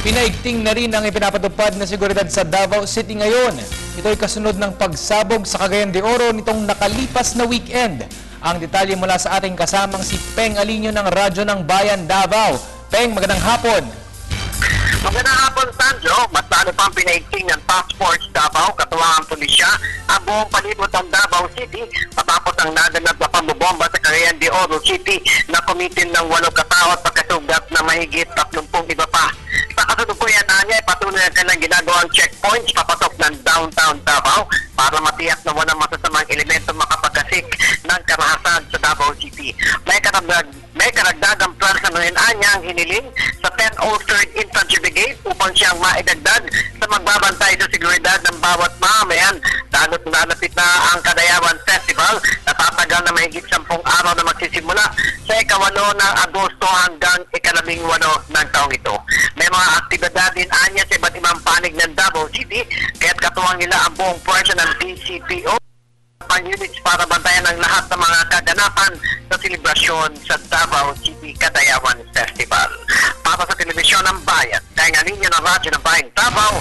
Pinaigting na rin ang ipinapatupad na seguridad sa Davao City ngayon. Ito ay kasunod ng pagsabog sa Cagayan de Oro nitong nakalipas na weekend. Ang detalye mula sa ating kasamang si Peng Alinio ng Radyo ng Bayan, Davao. Peng, magandang hapon. Magandang hapon, Sandro. Mas lalo pang pinaigting ng Task Force Davao, katuwang ang pulisya, ang buong palibot ng Davao City matapos ang naganap na pambobomba sa Cagayan de Oro City na kumitin ng 8 katao at pagkasugat na mahigit 30 iba pa. Sa kasalukuyan niya, patuloy na kanilang ginagawang checkpoints papatok ng downtown Davao para matiyak na walang masasamang elemento makapagkasik ng karahasan sa Davao City. May karagdagang personalin niya ang hiniling sa 1003rd Infantry Brigade upang siyang maidagdag sa magbabantay sa seguridad ng bawat mamamayan lalo't nalapit na ang Kadayawan Festival na tatagal na mahigit 10 araw na magsisimula sa ika-8 ng Agosto hanggang ika-18 ng taong ito. May mga aktibidad din anya sa iba't ibang panig ng Davao City kaya't katuwang nila ang buong pwersya ng DCPO units para bantayan ang lahat ng mga kaganapan sa selebrasyon sa Davao City Kadayawan Festival. Para sa Telebisyon ng Bayan, kaya nga ninyo ng Radyo ng Bayan Davao,